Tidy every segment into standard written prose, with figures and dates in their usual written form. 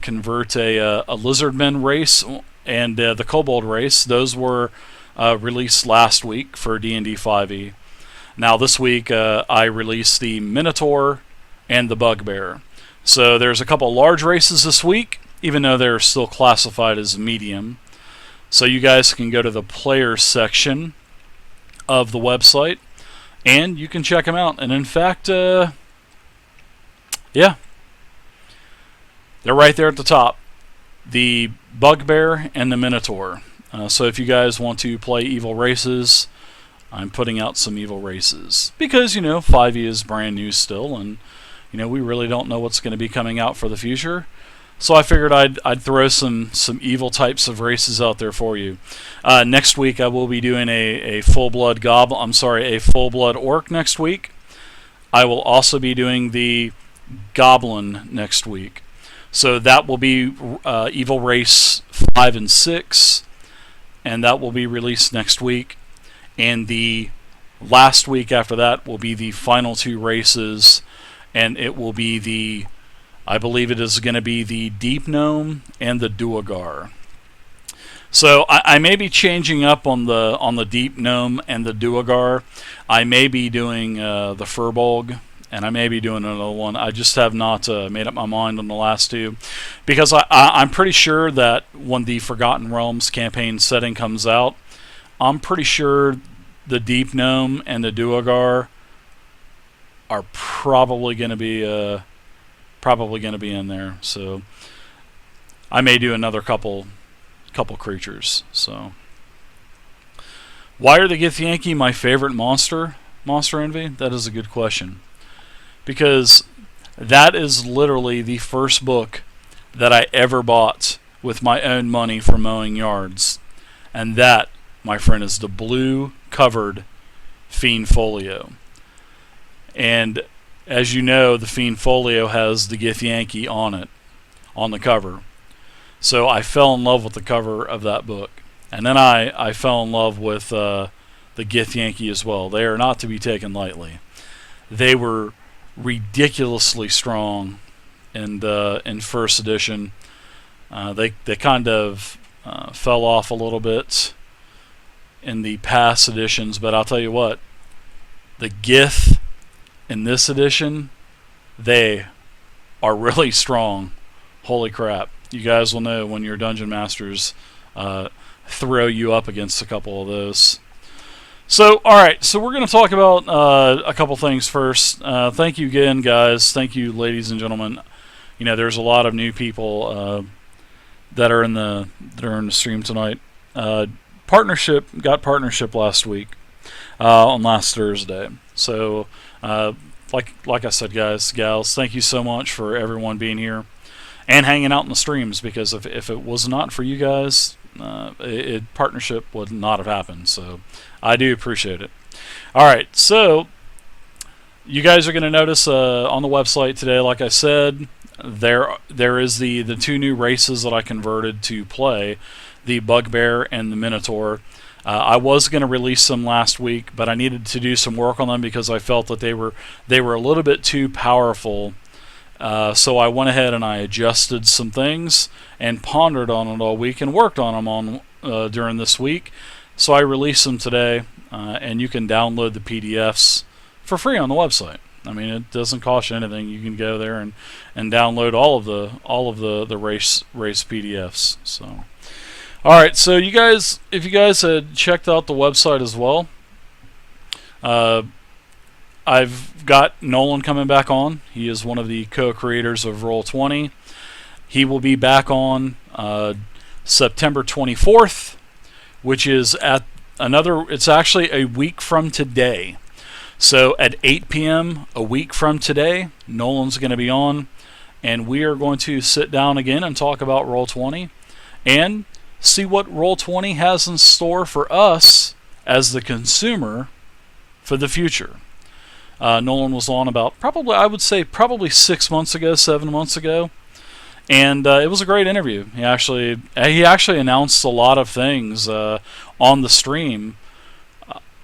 convert a lizardmen race and the kobold race. Those were released last week for D&D 5e. Now this week I released the Minotaur and the Bugbear. So there's a couple large races this week, even though they're still classified as medium. So you guys can go to the players section of the website and you can check them out. And in fact, yeah, they're right there at the top. The Bugbear and the Minotaur. So if you guys want to play evil races, I'm putting out some evil races. Because, 5e is brand new still, and, we really don't know what's going to be coming out for the future. So I figured I'd throw some evil types of races out there for you. Next week I will be doing a full-blood a full-blood orc next week. I will also be doing the goblin next week. So that will be Evil Race 5 and 6, and that will be released next week. And the last week after that will be the final two races, and it will be I believe it is going to be the Deep Gnome and the Duergar. So I may be changing up on the Deep Gnome and the Duergar. I may be doing the Furbolg, and I may be doing another one. I just have not made up my mind on the last two, because I'm pretty sure that when the Forgotten Realms campaign setting comes out, I'm pretty sure the Deep Gnome and the Duergar are probably going to be in there. So I may do another couple creatures. So why are the Githyanki my favorite Monster Envy? That is a good question. Because that is literally the first book that I ever bought with my own money for mowing yards. And that, my friend, is the blue covered Fiend Folio. And as you know, the Fiend Folio has the Githyanki on it, on the cover. So I fell in love with the cover of that book. And then I fell in love with the Githyanki as well. They are not to be taken lightly. They were ridiculously strong in first edition. They kind of fell off a little bit in the past editions, but I'll tell you what, the Gith in this edition, they are really strong. Holy crap. You guys will know when your dungeon masters throw you up against a couple of those. So, alright, so we're going to talk about a couple things first. Thank you again, guys. Thank you, ladies and gentlemen. There's a lot of new people that are in the stream tonight. Got partnership last week, on last Thursday. So, like I said, guys, gals, thank you so much for everyone being here and hanging out in the streams, because if it was not for you guys, partnership would not have happened. So I do appreciate it. Alright, so you guys are going to notice on the website today, like I said, there is the two new races that I converted to play, the Bugbear and the Minotaur. I was going to release them last week, but I needed to do some work on them because I felt that they were a little bit too powerful. So I went ahead and I adjusted some things and pondered on it all week and worked on them during this week. So I released them today, and you can download the PDFs for free on the website. I mean, it doesn't cost you anything. You can go there and download all of the race PDFs. So, all right. So you guys, if you guys had checked out the website as well, I've got Nolan coming back on. He is one of the co-creators of Roll20. He will be back on September 24th, which is it's actually a week from today. So at 8 p.m. a week from today, Nolan's going to be on, and we are going to sit down again and talk about Roll20 and see what Roll20 has in store for us as the consumer for the future. Nolan was on about probably 6 months ago, 7 months ago, and it was a great interview. He actually announced a lot of things on the stream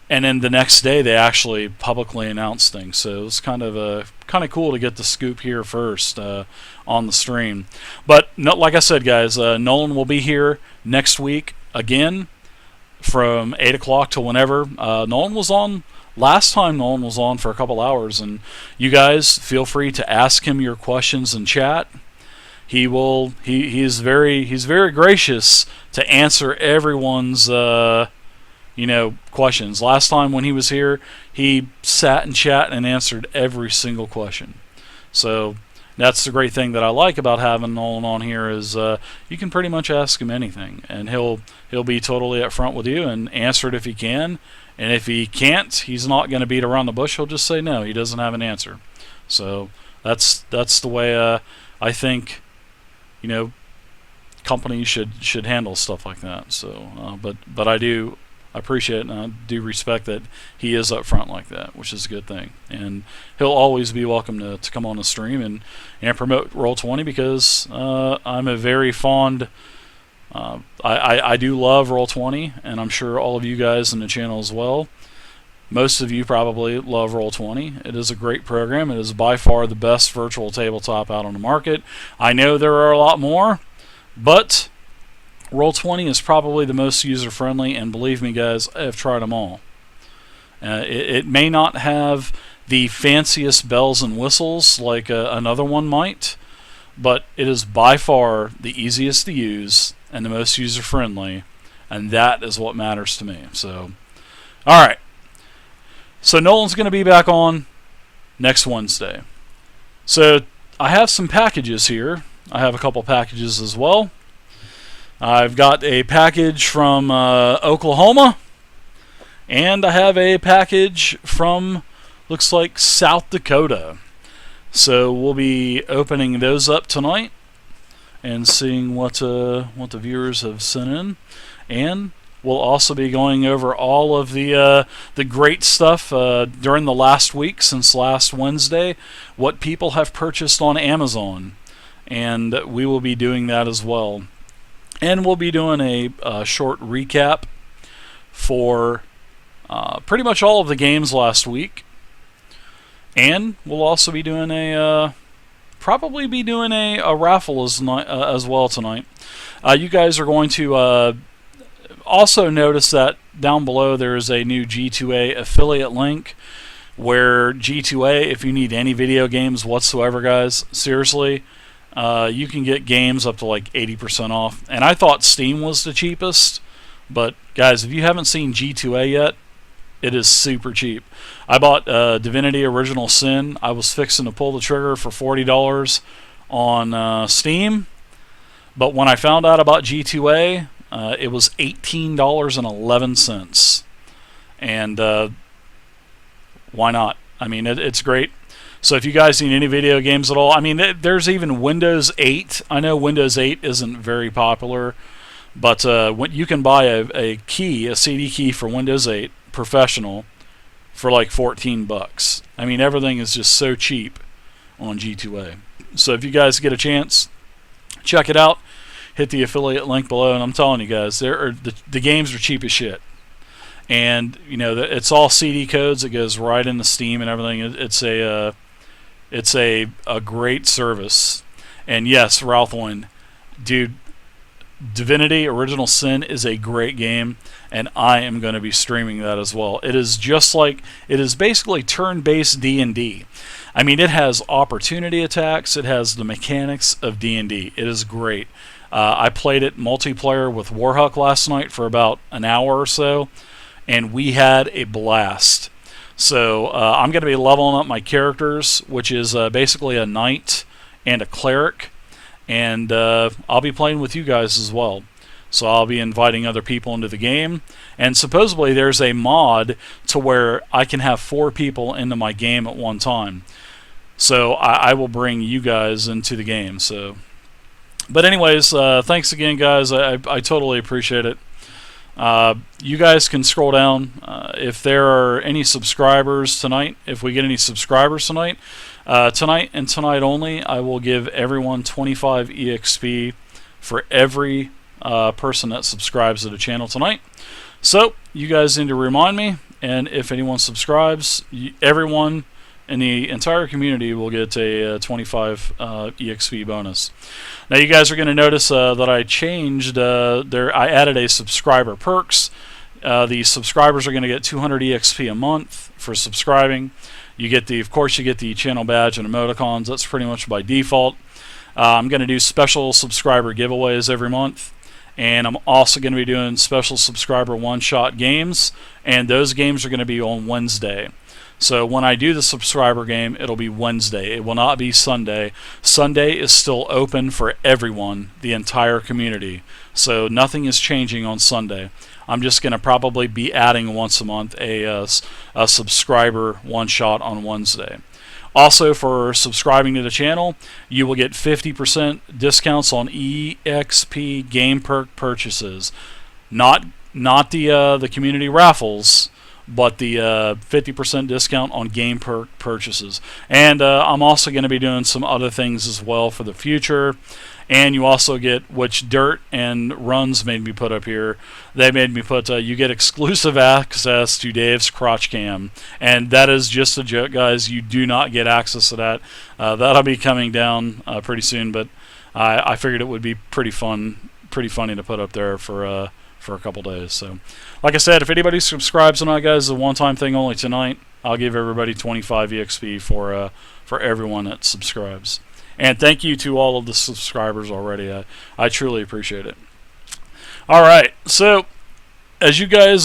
and then the next day they actually publicly announced things. So it was kind of cool to get the scoop here first on the stream. But no, like I said, guys, Nolan will be here next week again from 8 o'clock to whenever. Nolan was on last time. Nolan was on for a couple hours, and you guys feel free to ask him your questions in chat. He's very gracious to answer everyone's questions. Last time when he was here, he sat in chat and answered every single question. So that's the great thing that I like about having Nolan on here is you can pretty much ask him anything, and he'll be totally upfront with you and answer it if he can. And if he can't, he's not going to beat around the bush. He'll just say no, he doesn't have an answer. So that's the way I think companies should handle stuff like that. So but I do appreciate it, and I do respect that he is up front like that, which is a good thing. And he'll always be welcome to come on the stream and promote Roll20, because I'm a very fond I do love Roll20, and I'm sure all of you guys in the channel as well. Most of you probably love Roll20. It is a great program. It is by far the best virtual tabletop out on the market. I know there are a lot more, but Roll20 is probably the most user-friendly, and believe me, guys, I have tried them all. It may not have the fanciest bells and whistles like another one might, but it is by far the easiest to use and the most user-friendly, and that is what matters to me. So, all right. So Nolan's going to be back on next Wednesday. So I have some packages here. I have a couple packages as well. I've got a package from Oklahoma, and I have a package from, looks like, South Dakota. So we'll be opening those up tonight and seeing what the viewers have sent in, and we'll also be going over all of the great stuff during the last week since last Wednesday, what people have purchased on Amazon, and we will be doing that as well. And we'll be doing a short recap for pretty much all of the games last week. And we'll also be doing a raffle as well tonight. You guys are going to also notice that down below there is a new G2A affiliate link, where G2A, if you need any video games whatsoever, guys, seriously, you can get games up to like 80% off. And I thought Steam was the cheapest, but guys, if you haven't seen G2A yet, it is super cheap. I bought Divinity Original Sin. I was fixing to pull the trigger for $40 on Steam, but when I found out about G2A, it was $18.11. And why not? I mean, it's great. So if you guys need any video games at all, I mean, there's even Windows 8. I know Windows 8 isn't very popular, but when you can buy a CD key for Windows 8 Professional for like $14. I mean, everything is just so cheap on G2A. So if you guys get a chance, check it out. Hit the affiliate link below, and I'm telling you guys, the games are cheap as shit. And it's all CD codes. It goes right into Steam and everything. It's a great service. And yes, Ralphwin, dude, Divinity Original Sin is a great game, and I am going to be streaming that as well. It is basically turn-based D&D. I mean, it has opportunity attacks. It has the mechanics of D&D. It is great. I played it multiplayer with Warhuck last night for about an hour or so, and we had a blast. So I'm going to be leveling up my characters, which is basically a knight and a cleric, and I'll be playing with you guys as well. So I'll be inviting other people into the game, and supposedly there's a mod to where I can have 4 people into my game at one time. So I will bring you guys into the game. So, but anyways, thanks again, guys. I totally appreciate it. You guys can scroll down if there are any subscribers tonight. If we get any subscribers tonight, tonight and tonight only, I will give everyone 25 EXP for every person that subscribes to the channel tonight. So you guys need to remind me, and if anyone subscribes, everyone in the entire community will get a 25 EXP bonus. Now you guys are going to notice that I changed I added a subscriber perks. The subscribers are going to get 200 EXP a month for subscribing. You get of course you get the channel badge and emoticons. That's pretty much by default. I'm going to do special subscriber giveaways every month, and I'm also going to be doing special subscriber one-shot games, and those games are going to be on Wednesday. So when I do the subscriber game, it'll be Wednesday. It will not be Sunday. Sunday is still open for everyone, the entire community. So nothing is changing on Sunday. I'm just going to probably be adding once a month a subscriber one-shot on Wednesday. Also, for subscribing to the channel, you will get 50% discounts on EXP game perk purchases. Not the community raffles, but the 50% discount on game perk purchases. And I'm also going to be doing some other things as well for the future. And you also get, which Dirt and Runs made me put up here, they made me put, you get exclusive access to Dave's crotch cam. And that is just a joke, guys. You do not get access to that. That'll be coming down pretty soon, but I figured it would be pretty funny to put up there for a couple days. So, like I said, if anybody subscribes tonight, guys, it's a one-time thing only tonight. I'll give everybody 25 EXP for everyone that subscribes. And thank you to all of the subscribers already. I truly appreciate it. All right, so as you guys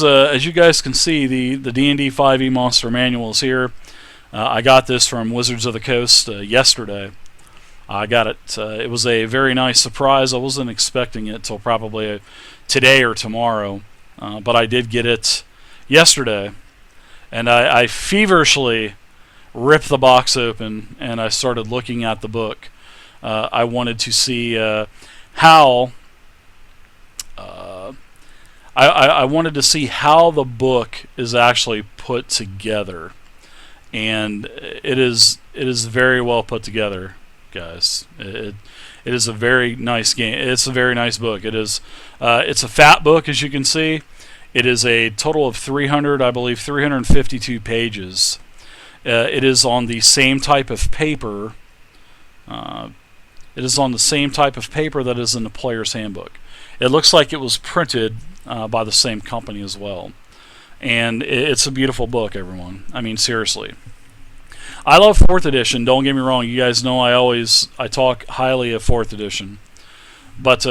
can see, the D&D 5e Monster Manual is here. I got this from Wizards of the Coast yesterday. I got it. It was a very nice surprise. I wasn't expecting it till probably today or tomorrow, but I did get it yesterday, and I feverishly ripped the box open and I started looking at the book. I wanted to see how I wanted to see how the book is actually put together, and it is very well put together, guys. It is a very nice game. It's a very nice book. It's a fat book, as you can see. It is a total of 352 pages. It is on the same type of paper. It is on the same type of paper that is in the player's handbook. It looks like it was printed by the same company as well. And it's a beautiful book, everyone. I mean, seriously. I love 4th edition. Don't get me wrong. You guys know I talk highly of 4th edition. But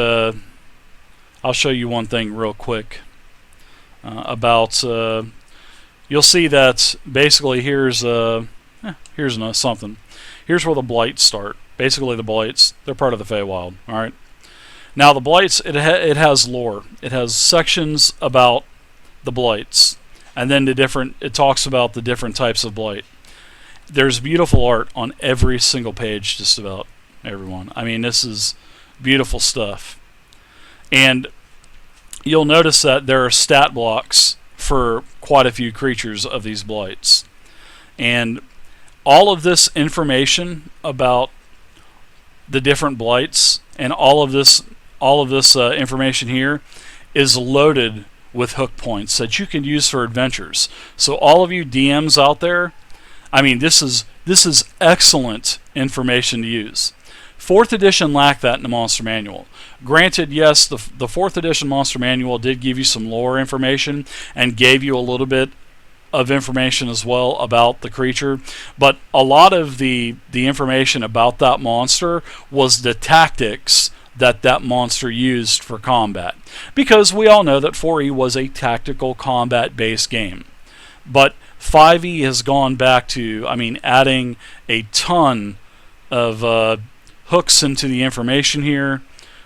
I'll show you one thing real quick about. You'll see that basically here's something. Here's where the blights start. Basically, the blights, they're part of the Feywild. All right. Now the blights, it has lore. It has sections about the blights, and then it talks about the different types of blight. There's beautiful art on every single page, just about everyone. I mean, this is beautiful stuff. And you'll notice that there are stat blocks for quite a few creatures of these blights, and all of this information about the different blights and all of this information here is loaded with hook points that you can use for adventures. So all of you DMs out there, I mean, this is excellent information to use. 4th edition lacked that in the Monster Manual. Granted, yes, the 4th edition Monster Manual did give you some lore information and gave you a little bit of information as well about the creature, but a lot of the information about that monster was the tactics that monster used for combat. Because we all know that 4E was a tactical combat-based game. But 5E has gone back to, I mean, adding a ton of hooks into the information here.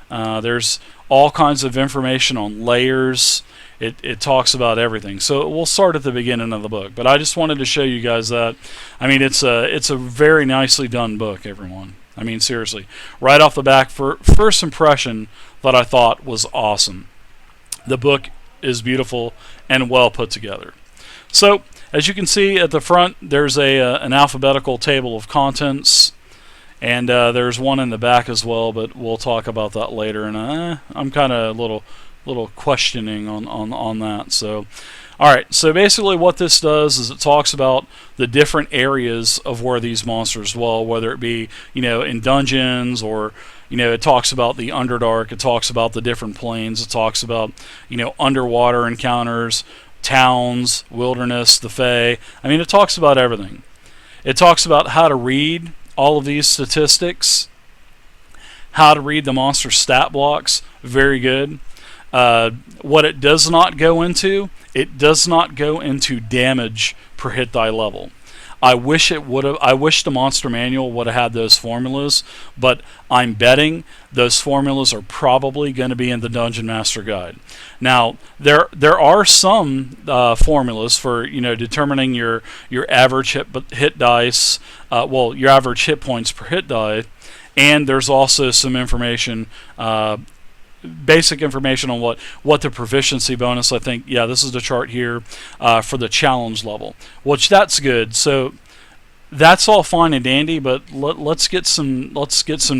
There's all kinds of information on layers. It talks about everything. So we'll start at the beginning of the book. But I just wanted to show you guys that. I mean, it's a very nicely done book, everyone. I mean, seriously. Right off the back, for first impression, that I thought was awesome. The book is beautiful and well put together. So, as you can see at the front, there's an alphabetical table of contents. And there's one in the back as well, but we'll talk about that later. And I'm kind of a little little questioning on that. So, all right. So basically, what this does is it talks about the different areas of where these monsters dwell, whether it be in dungeons or it talks about the Underdark. It talks about the different planes. It talks about underwater encounters, towns, wilderness, the Fae. I mean, it talks about everything. It talks about how to read all of these statistics, how to read the monster stat blocks. Very good. What it does not go into, it does not go into damage per hit die level. I wish it would have. I wish the monster manual would have had those formulas, but I'm betting those formulas are probably going to be in the Dungeon Master Guide. Now, there are some formulas for determining your average hit dice, your average hit points per hit die, and there's also some information. Basic information on what the proficiency bonus. I think this is the chart here for the challenge level, which that's good. So that's all fine and dandy, but let's get some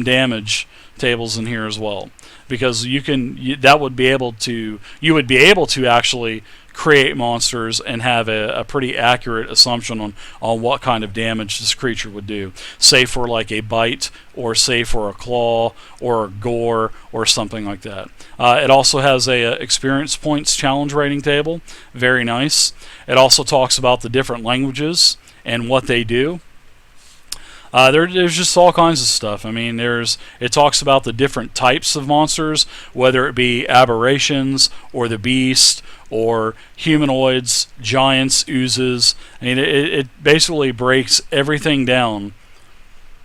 damage tables in here as well, because you would be able to actually create monsters and have a pretty accurate assumption on what kind of damage this creature would do, say for like a bite, or say for a claw, or a gore, or something like that. It also has a experience points challenge rating table. Very nice. It also talks about the different languages and what they do. There's just all kinds of stuff. I mean, it talks about the different types of monsters, whether it be aberrations, or the beast, or humanoids, giants, oozes. I mean, it basically breaks everything down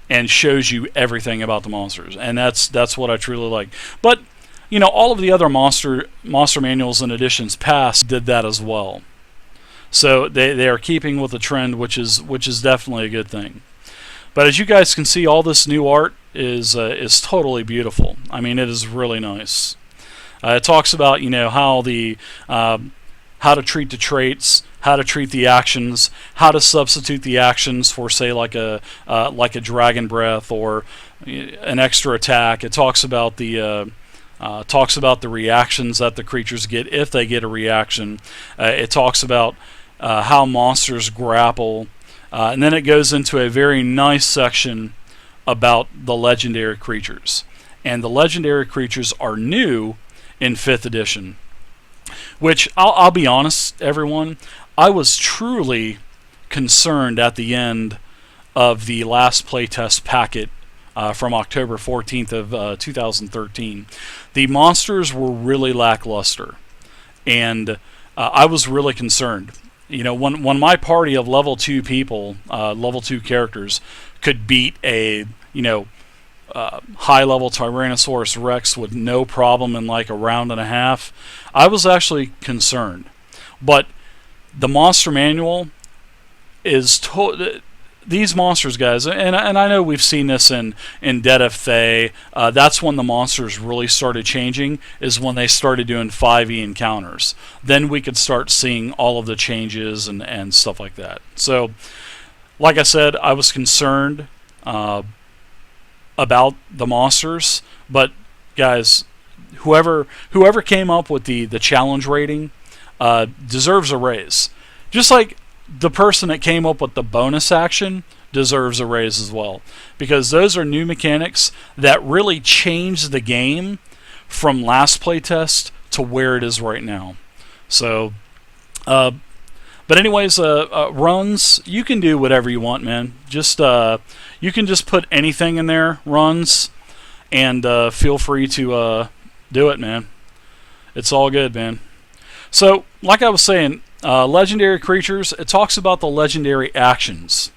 and shows you everything about the monsters, and that's what I truly like. But all of the other monster manuals and editions past did that as well. So they are keeping with the trend, which is definitely a good thing. But as you guys can see, all this new art is totally beautiful. I mean, it is really nice. It talks about how to treat the traits, how to treat the actions, how to substitute the actions for, say, like a dragon breath or an extra attack. It talks about the reactions that the creatures get if they get a reaction. It talks about how monsters grapple. And then it goes into a very nice section about the legendary creatures. And the legendary creatures are new in 5th edition. Which, I'll be honest, everyone, I was truly concerned at the end of the last playtest packet from October 14th of 2013. The monsters were really lackluster. And I was really concerned. When my party of level 2 people, level 2 characters, could beat a high-level Tyrannosaurus Rex with no problem in like a round and a half, I was actually concerned. But the monster manual is these monsters, guys, and I know we've seen this in Dead of Thay. That's when the monsters really started changing, is when they started doing 5e encounters. Then we could start seeing all of the changes and stuff like that. So, like I said, I was concerned about the monsters, but guys, whoever came up with the challenge rating deserves a raise. Just like the person that came up with the bonus action deserves a raise as well, because those are new mechanics that really changed the game from last playtest to where it is right now. So, but anyways, runs, you can do whatever you want, man. Just you can just put anything in there, runs, and feel free to do it, man. It's all good, man. So, like I was saying, legendary creatures, it talks about the legendary actions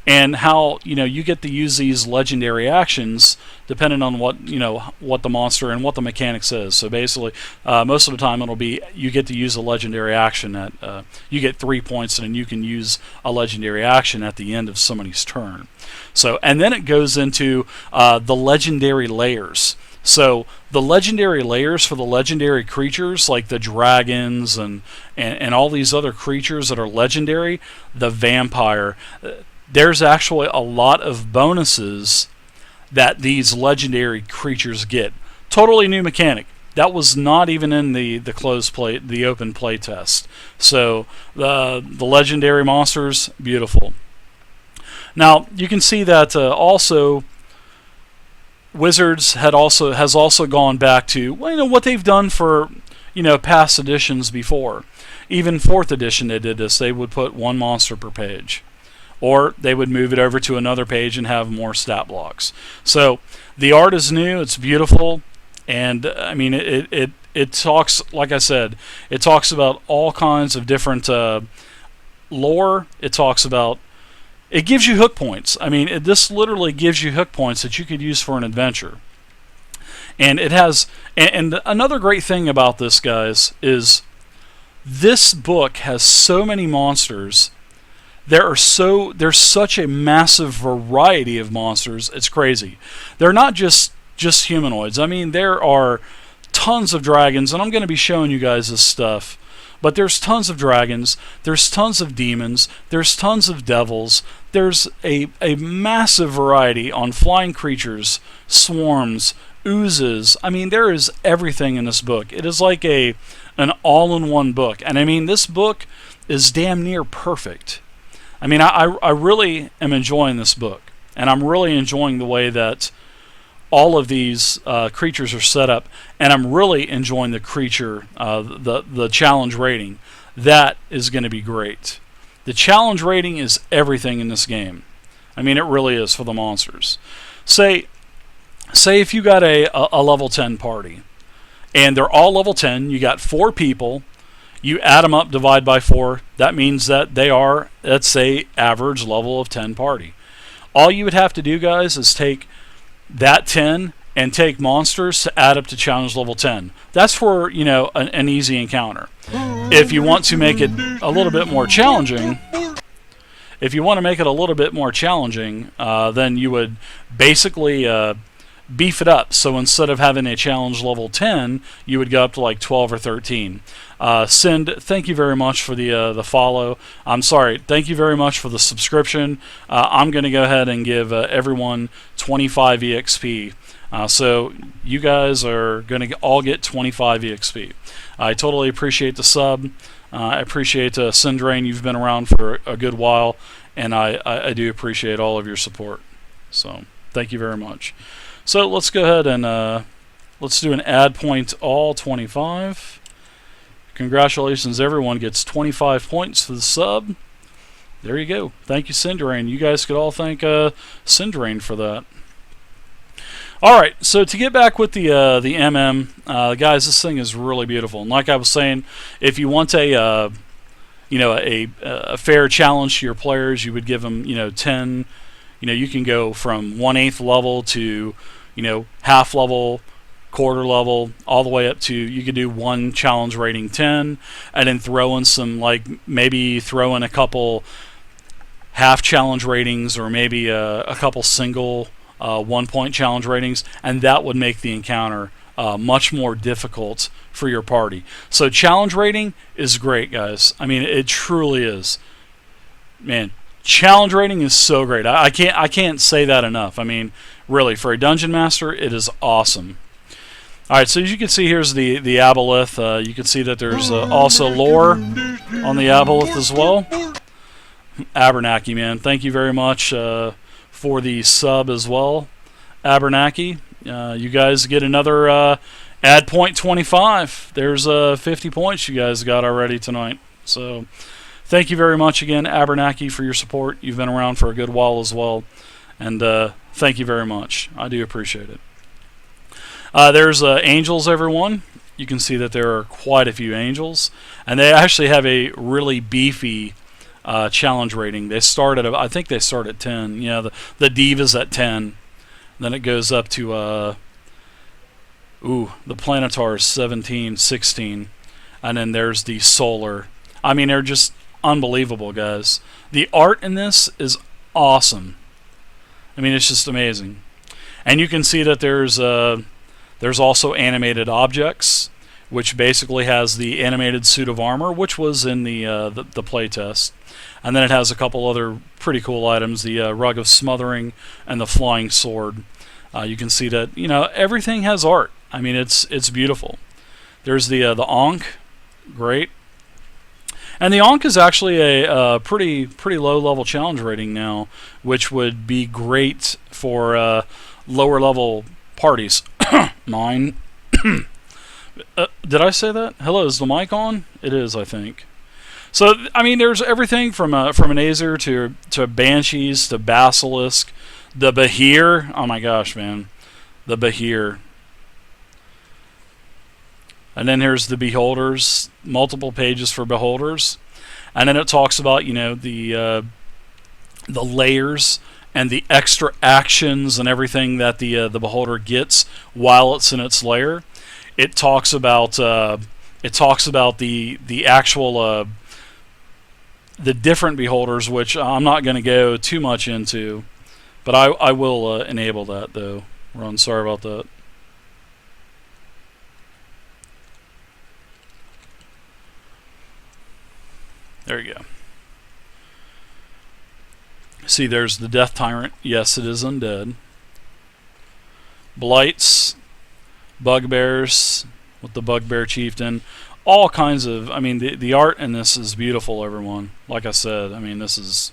and how you get to use these legendary actions depending on what the monster and what the mechanic says. So basically, most of the time it'll be you get to use a legendary action at you get 3 points, and you can use a legendary action at the end of somebody's turn. So, and then it goes into the legendary layers. So the legendary layers for the legendary creatures, like the dragons and all these other creatures that are legendary, the vampire, there's actually a lot of bonuses that these legendary creatures get. Totally new mechanic. That was not even in the closed play, the open play test. So the legendary monsters, beautiful. Now you can see that also Wizards has also gone back to, well, you know, what they've done for, you know, past editions before. Even 4th edition they did this. They would put 1 monster per page, or they would move it over to another page and have more stat blocks. So the art is new, it's beautiful, and I mean it talks, like I said, it talks about all kinds of different lore. It talks about, it gives you hook points. I mean, this literally gives you hook points that you could use for an adventure. And it has, and another great thing about this, guys, is this book has so many monsters. There's such a massive variety of monsters. It's crazy. They're not just humanoids. I mean, there are tons of dragons, and I'm going to be showing you guys this stuff. But there's tons of dragons, there's tons of demons, there's tons of devils, there's a massive variety on flying creatures, swarms, oozes. I mean, there is everything in this book. It is like an all-in-one book. And I mean, this book is damn near perfect. I mean, I really am enjoying this book. And I'm really enjoying the way that all of these creatures are set up, and I'm really enjoying the creature, the challenge rating. That is going to be great. The challenge rating is everything in this game. I mean, it really is for the monsters. Say if you got a level 10 party, and they're all level 10, you got 4 people, you add them up, divide by 4, that means that they are, let's say, average level of 10 party. All you would have to do, guys, is take that 10 and take monsters to add up to challenge level 10. That's for, you know, an easy encounter. If you want to make it a little bit more challenging, then you would basically beef it up. So instead of having a challenge level 10, you would go up to like 12 or 13. Thank you very much for the follow. I'm sorry, thank you very much for the subscription. I'm going to go ahead and give everyone 25 EXP. So you guys are going to all get 25 EXP. I totally appreciate the sub. I appreciate Syndrain. You've been around for a good while, and I do appreciate all of your support. So thank you very much. So let's go ahead and let's do an add point all 25. Congratulations, everyone gets 25 points for the sub. There you go. Thank you, Syndrain. You guys could all thank Syndrain for that. Alright, so to get back with the guys, this thing is really beautiful. And like I was saying, if you want a fair challenge to your players, you would give them 10. You can go from 1/8 level to half level, quarter level, all the way up to, you could do 1 challenge rating 10, and then throw in some, maybe throw in a couple half challenge ratings, or maybe a couple single 1-point challenge ratings, and that would make the encounter much more difficult for your party. So challenge rating is great, guys. I mean, it truly is. Man, challenge rating is so great. I can't say that enough. I mean, really, for a dungeon master, it is awesome. Alright, so as you can see, here's the aboleth. You can see that there's also lore on the aboleth as well. Abernaki, man, thank you very much for the sub as well. Abernaki, you guys get another add point 25. There's 50 points you guys got already tonight. So thank you very much again, Abernaki, for your support. You've been around for a good while as well. And thank you very much. I do appreciate it. There's angels, everyone. You can see that there are quite a few angels. And they actually have a really beefy challenge rating. They start at, I think they start at 10. Yeah, the Diva's at 10. Then it goes up to, the Planetar is 17, 16. And then there's the Solar. I mean, they're just unbelievable, guys. The art in this is awesome. I mean, it's just amazing. And you can see that there's also animated objects, which basically has the animated suit of armor, which was in the playtest. And then it has a couple other pretty cool items, the Rug of Smothering and the Flying Sword. You can see that, everything has art. I mean, it's beautiful. There's the Ankh, great. And the Ankh is actually a pretty low level challenge rating now, which would be great for lower level parties. Mine. Did I say that? Hello, is the mic on? It is, I think. So I mean, there's everything from an Azer to Banshees to Basilisk, the Behir. Oh my gosh, man, the Behir. And then here's the Beholders, multiple pages for Beholders, and then it talks about the layers and the extra actions and everything that the Beholder gets while it's in its lair. It talks about the actual the different Beholders, which I'm not going to go too much into, but I will enable that though. Ron, sorry about that. There you go. See, there's the Death Tyrant. Yes, it is undead. Blights, Bugbears with the Bugbear Chieftain. All kinds of... I mean, the art in this is beautiful, everyone. Like I said, I mean, this is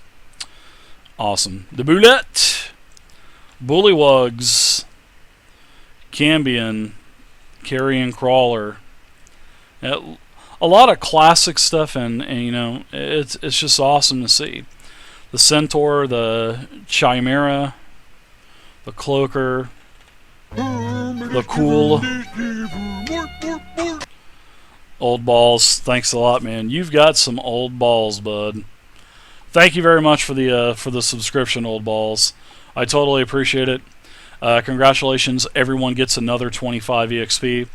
awesome. The Boulette, Bullywugs, Cambion, Carrion Crawler. A lot of classic stuff, and it's just awesome to see. The Centaur, the Chimera, the Cloaker, the Cool. Old balls, thanks a lot, man. You've got some old balls, bud. Thank you very much for the subscription, old balls. I totally appreciate it. Congratulations, everyone gets another 25 EXP.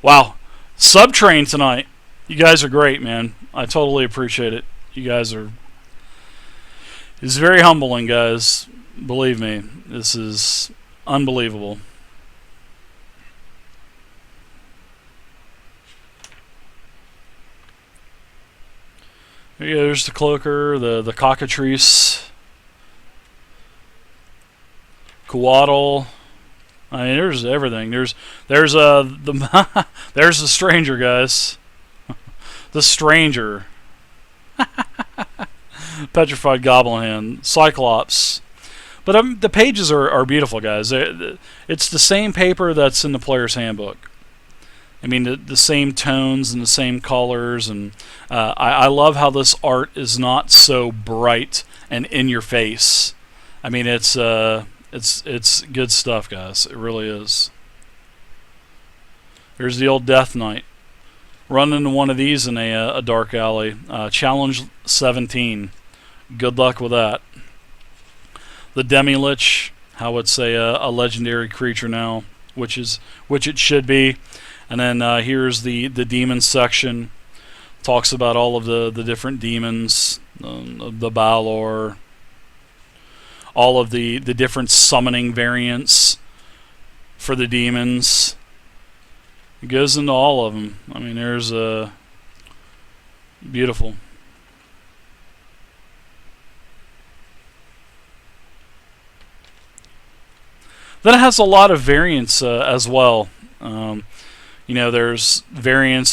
Wow, Subtrain tonight. You guys are great, man. I totally appreciate it. You guys are... It's very humbling, guys. Believe me, this is unbelievable. There you go, there's the Cloaker, the Cockatrice, Coatl. I mean, there's everything. There's there's the there's the Stranger, guys. The Stranger. Petrified Goblin Hand, Cyclops. But the pages are beautiful, guys. It's the same paper that's in the player's handbook. I mean, the same tones and the same colors, and I love how this art is not so bright and in your face. I mean, it's good stuff, guys. It really is. Here's the old Death Knight. Run into one of these in a dark alley. Challenge 17. Good luck with that. The Demi-Lich, how it's a legendary creature now, which it should be. And then here's the demon section. Talks about all of the different demons, the Balor, all of the different summoning variants for the demons. It goes into all of them. I mean, there's beautiful. Then it has a lot of variants as well. There's variants